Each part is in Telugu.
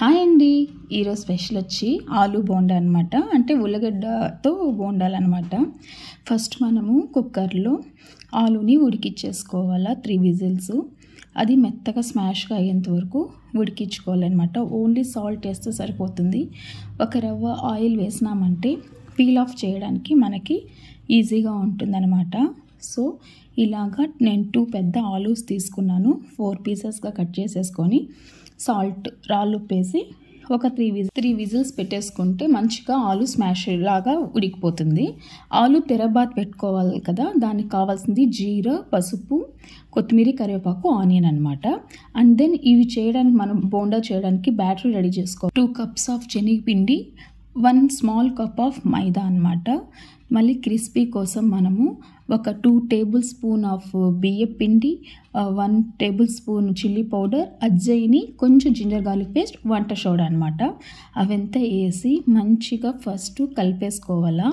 హాయ్ అండి. ఈరోజు స్పెషల్ వచ్చి ఆలు బోండా అనమాట. అంటే ఉల్లగడ్డతో బోండాలన్నమాట. ఫస్ట్ మనము కుక్కర్లో ఆలుని ఉడికిచ్చేసుకోవాలా 3 విజిల్స్. అది మెత్తగా స్మాష్గా అయ్యేంత వరకు ఉడికించుకోవాలన్నమాట. ఓన్లీ సాల్ట్ వేస్తే సరిపోతుంది. ఒక రవ్వ ఆయిల్ వేసినామంటే పీల్ ఆఫ్ చేయడానికి మనకి ఈజీగా ఉంటుందన్నమాట. సో ఇలాగా నేను 2 పెద్ద ఆలూస్ తీసుకున్నాను. 4 పీసెస్గా కట్ చేసేసుకొని సాల్ట్ రాళ్ళుప్పేసి ఒక 3 విజిల్స్ పెట్టేసుకుంటే మంచిగా ఆలు స్మాష్ లాగా ఉడికిపోతుంది. ఆలు తెరబాత్ పెట్టుకోవాలి కదా, దానికి కావాల్సింది జీరా, పసుపు, కొత్తిమీర, కరివేపాకు, ఆనియన్ అనమాట. అండ్ దెన్ ఇవి చేయడానికి మనం బోండా చేయడానికి బ్యాటర్ రెడీ చేసుకోవాలి. 2 కప్స్ ఆఫ్ శనగపిండి, 1 స్మాల్ కప్ ఆఫ్ మైదా అనమాట. మళ్ళీ క్రిస్పీ కోసం మనము ఒక 2 టేబుల్ స్పూన్ ఆఫ్ బియ్యం పిండి, 1 టేబుల్ స్పూన్ చిల్లీ పౌడర్, అజ్జయిని, కొంచెం జింజర్ గార్లిక్ పేస్ట్, వంట సోడా అనమాట. అవంతా వేసి మంచిగా ఫస్ట్ కలిపేసుకోవాలా.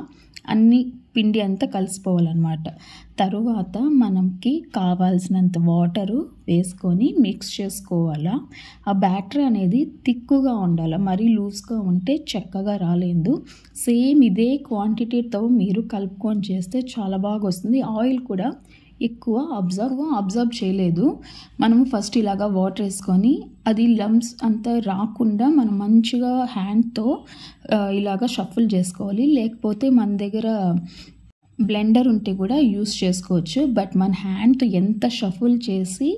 అన్ని పిండి అంతా కలిసిపోవాలన్నమాట. తరువాత మనకి కావాల్సినంత వాటరు వేసుకొని మిక్స్ చేసుకోవాలా. ఆ బ్యాటర్ అనేది థిక్గా ఉండాలి, మరీ లూజ్గా ఉంటే చక్కగా రాలేదు. సేమ్ ఇదే క్వాంటిటీతో మీరు కలుపుకొని చేస్తే చాలా బాగా వస్తుంది. ఆయిల్ కూడా ఎక్కువ అబ్జర్వ్ చేయలేదు. మనము ఫస్ట్ ఇలాగా వాటర్ వేసుకొని అది లమ్స్ అంతా రాకుండా మనం మంచిగా హ్యాండ్తో ఇలాగా షఫుల్ చేసుకోవాలి. లేకపోతే మన దగ్గర బ్లెండర్ ఉంటే కూడా యూస్ చేసుకోవచ్చు. బట్ మన హ్యాండ్తో ఎంత షఫుల్ చేసి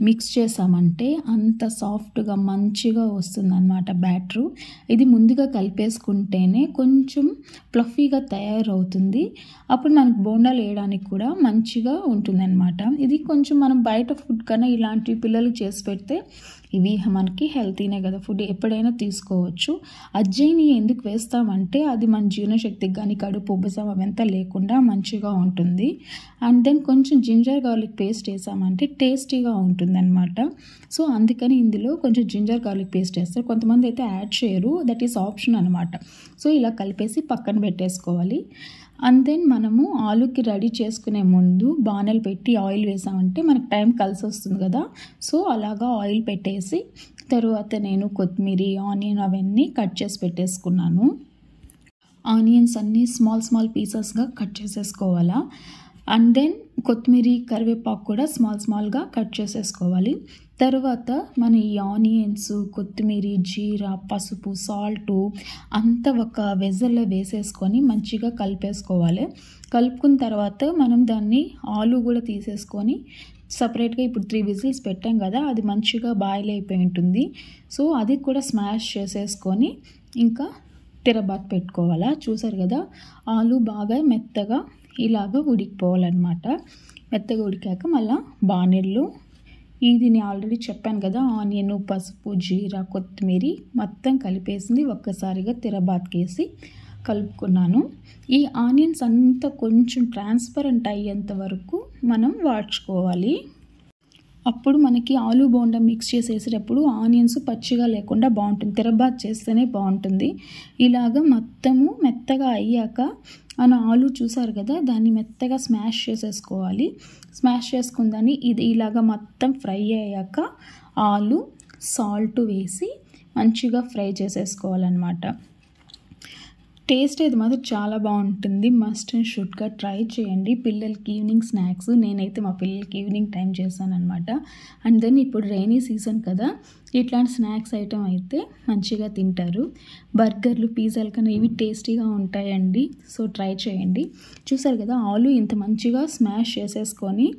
మిక్స్ చేసామంటే అంత సాఫ్ట్గా మంచిగా వస్తుందన్నమాట బ్యాటరు. ఇది ముందుగా కలిపేసుకుంటేనే కొంచెం ఫ్లఫీగా తయారవుతుంది. అప్పుడు మనకు బోండాలు వేయడానికి కూడా మంచిగా ఉంటుందన్నమాట. ఇది కొంచెం మనం బయట ఫుడ్ కన్నా ఇలాంటి పిల్లలకు చేసి పెడితే ఇవి మనకి హెల్తీనే కదా, ఫుడ్ ఎప్పుడైనా తీసుకోవచ్చు. అజ్జయిని ఎందుకు వేస్తామంటే అది మన జీర్ణశక్తికి కానీ కడుపు ఉబ్బసం అవంతా లేకుండా మంచిగా ఉంటుంది. అండ్ దెన్ కొంచెం జింజర్ గార్లిక్ పేస్ట్ వేసామంటే టేస్టీగా ఉంటుందన్నమాట. సో అందుకని ఇందులో కొంచెం జింజర్ గార్లిక్ పేస్ట్ వేస్తారు. కొంతమంది అయితే యాడ్ చేయరు, దట్ ఈస్ ఆప్షన్ అనమాట. సో ఇలా కలిపేసి పక్కన పెట్టేసుకోవాలి. అండ్ దెన్ మనము ఆలుకి రెడీ చేసుకునే ముందు బాణలు పెట్టి ఆయిల్ వేసామంటే మనకు టైం కలిసి వస్తుంది కదా. సో అలాగా ఆయిల్ పెట్టేసి తరువాత నేను కొత్తిమీర, ఆనియన్ అవన్నీ కట్ చేసి పెట్టేసుకున్నాను. ఆనియన్స్ అన్నీ స్మాల్ పీసెస్గా కట్ చేసేసుకోవాలా. అండ్ దెన్ కొత్తిమీర, కరివేపాకు కూడా స్మాల్గా కట్ చేసేసుకోవాలి. తర్వాత మన ఈ ఆనియన్స్, కొత్తిమీర, జీరా, పసుపు, సాల్టు అంతా ఒక వెజల్లో వేసేసుకొని మంచిగా కలిపేసుకోవాలి. కలుపుకున్న తర్వాత మనం దాన్ని ఆలు కూడా తీసేసుకొని సపరేట్గా ఇప్పుడు 3 విజిల్స్ పెట్టాం కదా, అది మంచిగా బాయిల్ అయిపోయి ఉంటుంది. సో అది కూడా స్మాష్ చేసేసుకొని ఇంకా తిరబాత్ పెట్టుకోవాలా. చూసారు కదా, ఆలు బాగా మెత్తగా ఇలాగా ఉడికిపోవాలన్నమాట. మెత్తగా ఉడికాక మళ్ళీ బాణీళ్ళు ఇది నేను ఆల్రెడీ చెప్పాను కదా, ఆనియన్, పసుపు, జీరా, కొత్తిమీర మొత్తం కలిపేసింది ఒక్కసారిగా తిరబాత్కేసి కలుపుకున్నాను. ఈ ఆనియన్స్ అంతా కొంచెం ట్రాన్స్పరెంట్ అయ్యేంత వరకు మనం వాడ్చుకోవాలి. అప్పుడు మనకి ఆలు బోండా మిక్స్ చేసేసేటప్పుడు ఆనియన్స్ పచ్చిగా లేకుండా బాగుంటుంది. తిరబాత్ చేస్తేనే బాగుంటుంది. ఇలాగ మొత్తము మెత్తగా అయ్యాక మన ఆలు చూసారు కదా, దాన్ని మెత్తగా స్మాష్ చేసేసుకోవాలి. స్మాష్ చేసుకుందని ఇది ఇలాగ మొత్తం ఫ్రై అయ్యాక ఆలు సాల్ట్ వేసి మంచిగా ఫ్రై చేసేసుకోవాలన్నమాట. టేస్ట్ అయితే మాత్రం చాలా బాగుంటుంది. మస్ట్ అండ్ షుడ్గా ట్రై చేయండి. పిల్లలకి ఈవినింగ్ స్నాక్స్, నేనైతే మా పిల్లలకి ఈవినింగ్ టైం చేశాను అనమాట. అండ్ దెన్ ఇప్పుడు రైనీ సీజన్ కదా, ఇట్లాంటి స్నాక్స్ ఐటమ్ అయితే మంచిగా తింటారు. బర్గర్లు, పిజ్జాల కన్నా ఇవి టేస్టీగా ఉంటాయండి. సో ట్రై చేయండి. చూసారు కదా, ఆలు ఇంత మంచిగా స్మాష్ చేసేసుకొని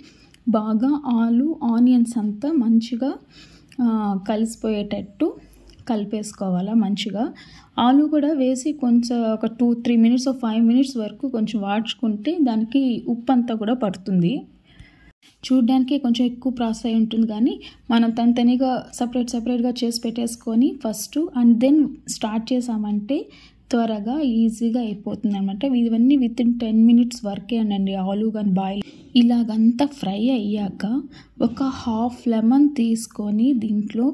బాగా ఆలు ఆనియన్స్ అంతా మంచిగా కలిసిపోయేటట్టు కలిపేసుకోవాలా. మంచిగా ఆలు కూడా వేసి కొంచెం ఒక 2-3 మినిట్స్ 5 మినిట్స్ వరకు కొంచెం వాడ్చుకుంటే దానికి ఉప్పు అంతా కూడా పడుతుంది. చూడ్డానికి కొంచెం ఎక్కువ ప్రాసెస్ అయి ఉంటుంది, కానీ మనం తనిగా సపరేట్గా చేసి పెట్టేసుకొని ఫస్ట్ అండ్ దెన్ స్టార్ట్ చేసామంటే త్వరగా ఈజీగా అయిపోతుంది అనమాట. ఇవన్నీ వితిన్ 10 మినిట్స్ వరకే అండి. ఆలు కానీ బాయిల్ ఇలాగంతా ఫ్రై అయ్యాక ఒక హాఫ్ లెమన్ తీసుకొని దీంట్లో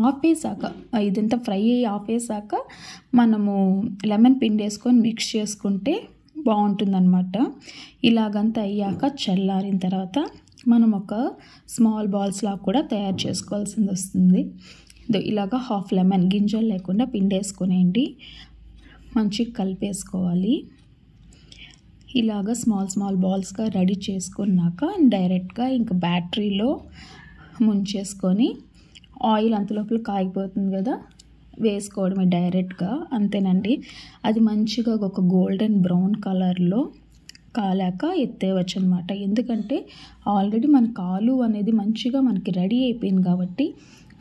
ఆపేసాక, ఇదంతా ఫ్రై అయ్యి ఆపేసాక మనము లెమన్ పిండి వేసుకొని మిక్స్ చేసుకుంటే బాగుంటుందన్నమాట. ఇలాగంతా అయ్యాక చల్లారిన తర్వాత మనం ఒక స్మాల్ బాల్స్ లాగా కూడా తయారు చేసుకోవాల్సింది వస్తుంది. ఇలాగా హాఫ్ లెమన్ గింజలు లేకుండా పిండేసుకునేయండి. మంచిగా కలిపేసుకోవాలి. ఇలాగా స్మాల్ బాల్స్గా రెడీ చేసుకున్నాక డైరెక్ట్గా ఇంకా బ్యాటరీలో ముంచేసుకొని ఆయిల్ అంతలోపల కాగిపోతుంది కదా, వేసుకోవడమే డైరెక్ట్గా. అంతేనండి. అది మంచిగా ఒక గోల్డెన్ బ్రౌన్ కలర్లో కాలాక ఎత్తేయవచ్చు అనమాట. ఎందుకంటే ఆల్రెడీ మనకు ఆలు అనేది మంచిగా మనకి రెడీ అయిపోయింది కాబట్టి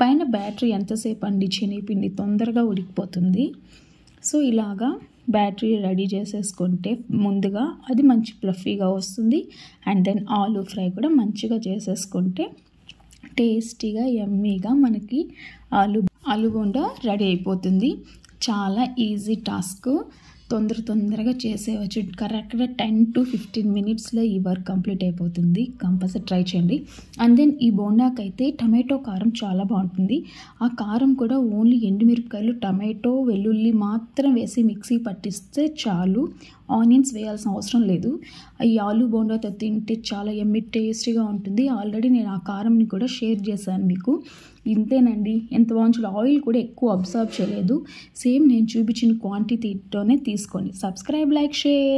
పైన బ్యాటరీ ఎంతసేపు అండి శనగపిండి తొందరగా ఉడికిపోతుంది. సో ఇలాగా బ్యాటరీ రెడీ చేసేసుకుంటే ముందుగా అది మంచి ఫ్లఫీగా వస్తుంది. అండ్ దెన్ ఆలు ఫ్రై కూడా మంచిగా చేసేసుకుంటే టేస్టీగా యమ్మీగా మనకి ఆలు బోండా రెడీ అయిపోతుంది. చాలా ఈజీ టాస్క్, తొందరగా చేసేయచ్చు. కరెక్ట్గా 10 to 15 మినిట్స్లో ఈ వర్క్ కంప్లీట్ అయిపోతుంది. కంపల్సరీ ట్రై చేయండి. అండ్ దెన్ ఈ బోండాకైతే టమాటో కారం చాలా బాగుంటుంది. ఆ కారం కూడా ఓన్లీ ఎండుమిరపకాయలు, టమాటో, వెల్లుల్లి మాత్రం వేసి మిక్సీ పట్టిస్తే చాలు. ఆనియన్స్ వేయాల్సిన అవసరం లేదు. ఈ ఆలు బోండాతో తింటే చాలా యమ్మీ టేస్టీగా ఉంటుంది. ఆల్రెడీ నేను ఆ కారంని కూడా షేర్ చేశాను మీకు. ఇంతేనండి, ఎంత బాగుంటుంది. ఆయిల్ కూడా ఎక్కువ అబ్జర్వ్ చేయలేదు. సేమ్ నేను చూపించిన క్వాంటిటీతోనే తీసుకోండి. Subscribe, like, share.